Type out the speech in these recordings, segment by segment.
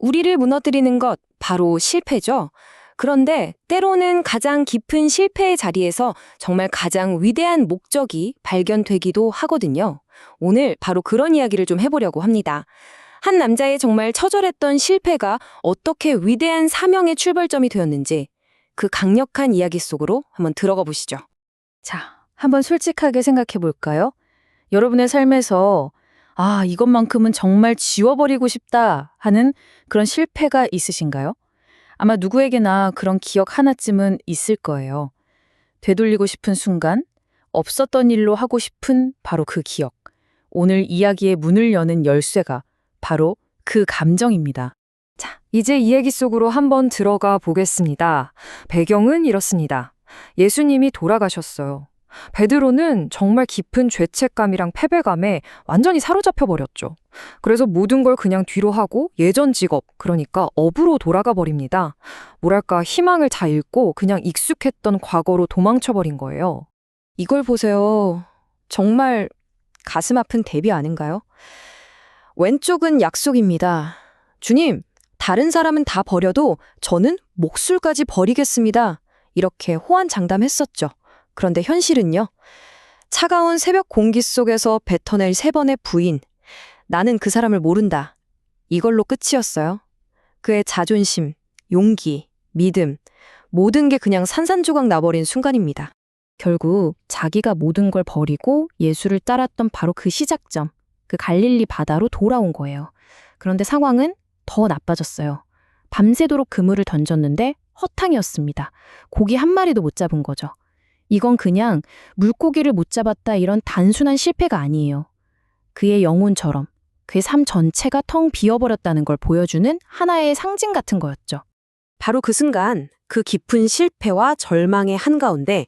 우리를 무너뜨리는 것, 바로 실패죠. 그런데 때로는 가장 깊은 실패의 자리에서 정말 가장 위대한 목적이 발견되기도 하거든요. 오늘 바로 그런 이야기를 좀 해보려고 합니다. 한 남자의 정말 처절했던 실패가 어떻게 위대한 사명의 출발점이 되었는지 그 강력한 이야기 속으로 한번 들어가 보시죠. 자, 한번 솔직하게 생각해 볼까요? 여러분의 삶에서 이것만큼은 정말 지워버리고 싶다 하는 그런 실패가 있으신가요? 아마 누구에게나 그런 기억 하나쯤은 있을 거예요. 되돌리고 싶은 순간, 없었던 일로 하고 싶은 바로 그 기억. 오늘 이야기의 문을 여는 열쇠가 바로 그 감정입니다. 자, 이제 이야기 속으로 한번 들어가 보겠습니다. 배경은 이렇습니다. 예수님이 돌아가셨어요. 베드로는 정말 깊은 죄책감이랑 패배감에 완전히 사로잡혀 버렸죠. 그래서 모든 걸 그냥 뒤로 하고 예전 직업, 그러니까 업으로 돌아가 버립니다. 뭐랄까 희망을 다 잃고 그냥 익숙했던 과거로 도망쳐 버린 거예요. 이걸 보세요. 정말 가슴 아픈 대비 아닌가요? 왼쪽은 약속입니다. 주님, 다른 사람은 다 버려도 저는 목술까지 버리겠습니다. 이렇게 호언장담했었죠. 그런데 현실은요. 차가운 새벽 공기 속에서 뱉어낼 3번의 부인. 나는 그 사람을 모른다. 이걸로 끝이었어요. 그의 자존심, 용기, 믿음, 모든 게 그냥 산산조각 나버린 순간입니다. 결국 자기가 모든 걸 버리고 예수를 따랐던 바로 그 시작점, 그 갈릴리 바다로 돌아온 거예요. 그런데 상황은 더 나빠졌어요. 밤새도록 그물을 던졌는데 허탕이었습니다. 고기 한 마리도 못 잡은 거죠. 이건 그냥 물고기를 못 잡았다 이런 단순한 실패가 아니에요. 그의 영혼처럼 그의 삶 전체가 텅 비어버렸다는 걸 보여주는 하나의 상징 같은 거였죠. 바로 그 순간 그 깊은 실패와 절망의 한가운데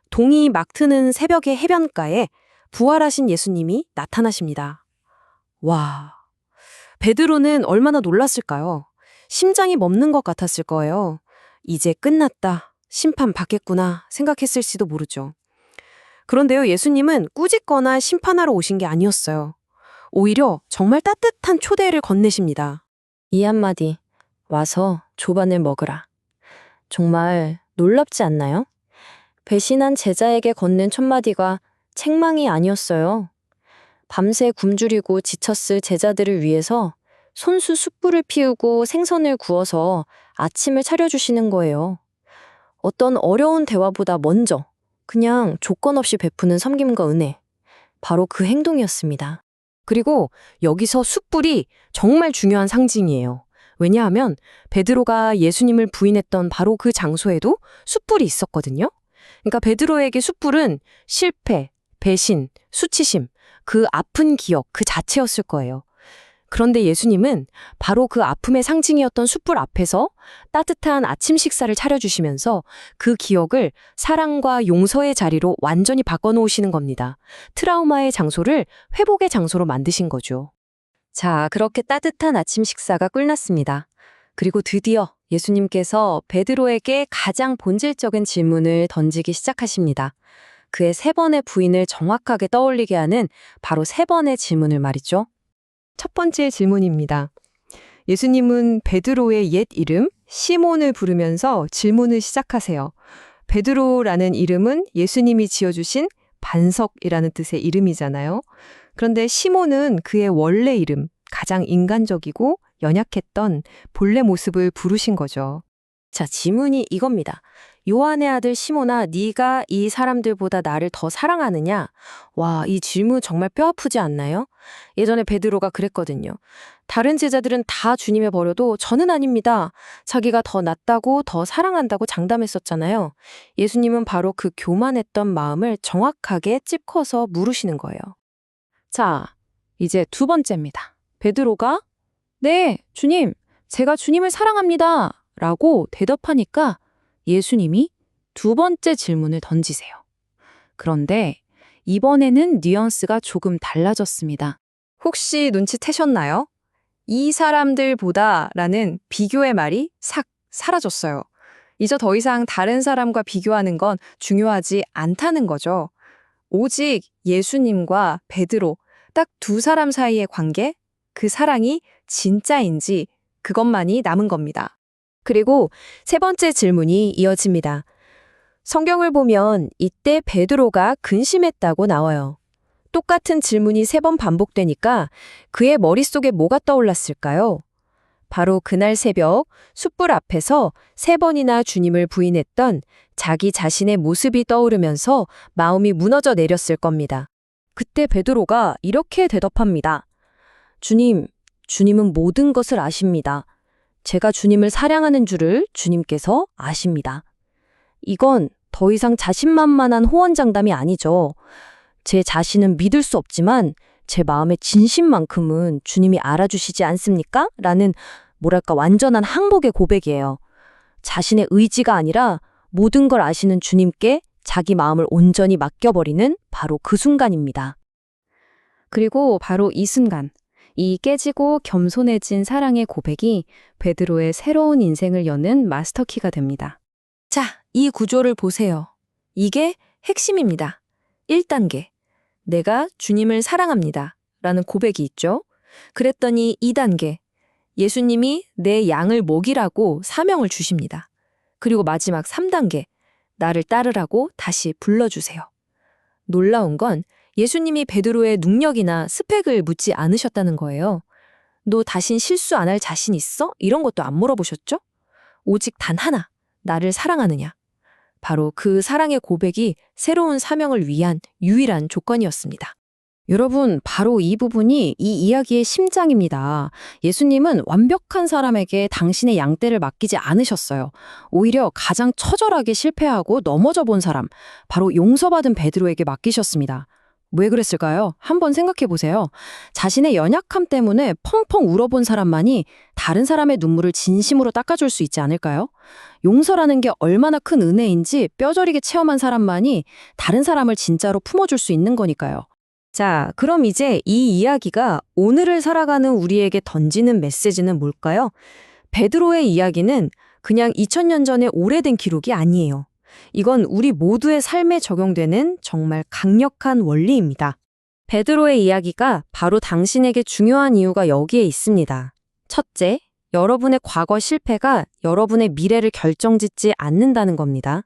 동이 막 트는 새벽의 해변가에 부활하신 예수님이 나타나십니다. 와, 베드로는 얼마나 놀랐을까요? 심장이 멎는 것 같았을 거예요. 이제 끝났다. 심판 받겠구나 생각했을지도 모르죠. 그런데요, 예수님은 꾸짖거나 심판하러 오신 게 아니었어요. 오히려 정말 따뜻한 초대를 건네십니다. 이 한마디, 와서 조반을 먹으라. 정말 놀랍지 않나요? 배신한 제자에게 건넨 첫마디가 책망이 아니었어요. 밤새 굶주리고 지쳤을 제자들을 위해서 손수 숯불을 피우고 생선을 구워서 아침을 차려주시는 거예요. 어떤 어려운 대화보다 먼저 그냥 조건 없이 베푸는 섬김과 은혜. 바로 그 행동이었습니다. 그리고 여기서 숯불이 정말 중요한 상징이에요. 왜냐하면 베드로가 예수님을 부인했던 바로 그 장소에도 숯불이 있었거든요. 그러니까 베드로에게 숯불은 실패, 배신, 수치심, 그 아픈 기억 그 자체였을 거예요. 그런데 예수님은 바로 그 아픔의 상징이었던 숯불 앞에서 따뜻한 아침 식사를 차려주시면서 그 기억을 사랑과 용서의 자리로 완전히 바꿔놓으시는 겁니다. 트라우마의 장소를 회복의 장소로 만드신 거죠. 자, 그렇게 따뜻한 아침 식사가 끝났습니다. 그리고 드디어 예수님께서 베드로에게 가장 본질적인 질문을 던지기 시작하십니다. 그의 3번의 부인을 정확하게 떠올리게 하는 바로 3번의 질문을 말이죠. 첫 번째 질문입니다. 예수님은 베드로의 옛 이름 시몬을 부르면서 질문을 시작하세요. 베드로라는 이름은 예수님이 지어주신 반석이라는 뜻의 이름이잖아요. 그런데 시몬은 그의 원래 이름, 가장 인간적이고 연약했던 본래 모습을 부르신 거죠. 자, 질문이 이겁니다. 요한의 아들 시몬아, 네가 이 사람들보다 나를 더 사랑하느냐? 와, 이 질문 정말 뼈아프지 않나요? 예전에 베드로가 그랬거든요. 다른 제자들은 다 주님을 버려도 저는 아닙니다. 자기가 더 낫다고 더 사랑한다고 장담했었잖아요. 예수님은 바로 그 교만했던 마음을 정확하게 찝커서 물으시는 거예요. 자, 이제 두 번째입니다. 베드로가 네, 주님, 제가 주님을 사랑합니다. 라고 대답하니까 예수님이 두 번째 질문을 던지세요. 그런데 이번에는 뉘앙스가 조금 달라졌습니다. 혹시 눈치채셨나요? 이 사람들보다 라는 비교의 말이 싹 사라졌어요. 이제 더 이상 다른 사람과 비교하는 건 중요하지 않다는 거죠. 오직 예수님과 베드로, 딱 두 사람 사이의 관계, 그 사랑이 진짜인지 그것만이 남은 겁니다. 그리고 세 번째 질문이 이어집니다. 성경을 보면 이때 베드로가 근심했다고 나와요. 똑같은 질문이 3번 반복되니까 그의 머릿속에 뭐가 떠올랐을까요? 바로 그날 새벽 숯불 앞에서 3번이나 주님을 부인했던 자기 자신의 모습이 떠오르면서 마음이 무너져 내렸을 겁니다. 그때 베드로가 이렇게 대답합니다. 주님, 주님은 모든 것을 아십니다. 제가 주님을 사랑하는 줄을 주님께서 아십니다. 이건 더 이상 자신만만한 호언장담이 아니죠. 제 자신은 믿을 수 없지만 제 마음의 진심만큼은 주님이 알아주시지 않습니까? 라는 완전한 항복의 고백이에요. 자신의 의지가 아니라 모든 걸 아시는 주님께 자기 마음을 온전히 맡겨버리는 바로 그 순간입니다. 그리고 바로 이 순간, 이 깨지고 겸손해진 사랑의 고백이 베드로의 새로운 인생을 여는 마스터키가 됩니다. 자, 이 구조를 보세요. 이게 핵심입니다. 1단계, 내가 주님을 사랑합니다. 라는 고백이 있죠. 그랬더니 2단계, 예수님이 내 양을 먹이라고 사명을 주십니다. 그리고 마지막 3단계, 나를 따르라고 다시 불러주세요. 놀라운 건 예수님이 베드로의 능력이나 스펙을 묻지 않으셨다는 거예요. 너 다신 실수 안 할 자신 있어? 이런 것도 안 물어보셨죠? 오직 단 하나, 나를 사랑하느냐. 바로 그 사랑의 고백이 새로운 사명을 위한 유일한 조건이었습니다. 여러분, 바로 이 부분이 이 이야기의 심장입니다. 예수님은 완벽한 사람에게 당신의 양떼를 맡기지 않으셨어요. 오히려 가장 처절하게 실패하고 넘어져 본 사람, 바로 용서받은 베드로에게 맡기셨습니다. 왜 그랬을까요? 한번 생각해 보세요. 자신의 연약함 때문에 펑펑 울어본 사람만이 다른 사람의 눈물을 진심으로 닦아줄 수 있지 않을까요? 용서라는 게 얼마나 큰 은혜인지 뼈저리게 체험한 사람만이 다른 사람을 진짜로 품어줄 수 있는 거니까요. 자, 그럼 이제 이 이야기가 오늘을 살아가는 우리에게 던지는 메시지는 뭘까요? 베드로의 이야기는 그냥 2000년 전의 오래된 기록이 아니에요. 이건 우리 모두의 삶에 적용되는 정말 강력한 원리입니다. 베드로의 이야기가 바로 당신에게 중요한 이유가 여기에 있습니다. 첫째, 여러분의 과거 실패가 여러분의 미래를 결정짓지 않는다는 겁니다.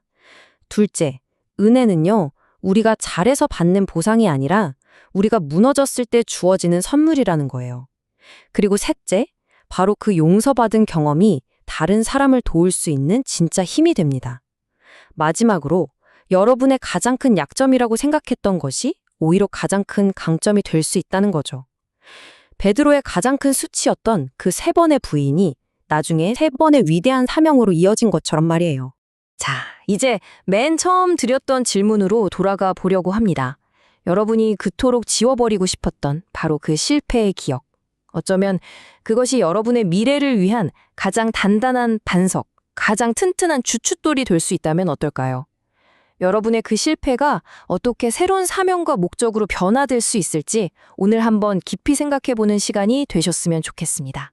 둘째, 은혜는요, 우리가 잘해서 받는 보상이 아니라 우리가 무너졌을 때 주어지는 선물이라는 거예요. 그리고 셋째, 바로 그 용서받은 경험이 다른 사람을 도울 수 있는 진짜 힘이 됩니다. 마지막으로 여러분의 가장 큰 약점이라고 생각했던 것이 오히려 가장 큰 강점이 될 수 있다는 거죠. 베드로의 가장 큰 수치였던 그 3번의 부인이 나중에 3번의 위대한 사명으로 이어진 것처럼 말이에요. 자, 이제 맨 처음 드렸던 질문으로 돌아가 보려고 합니다. 여러분이 그토록 지워버리고 싶었던 바로 그 실패의 기억. 어쩌면 그것이 여러분의 미래를 위한 가장 단단한 반석, 가장 튼튼한 주춧돌이 될 수 있다면 어떨까요? 여러분의 그 실패가 어떻게 새로운 사명과 목적으로 변화될 수 있을지 오늘 한번 깊이 생각해보는 시간이 되셨으면 좋겠습니다.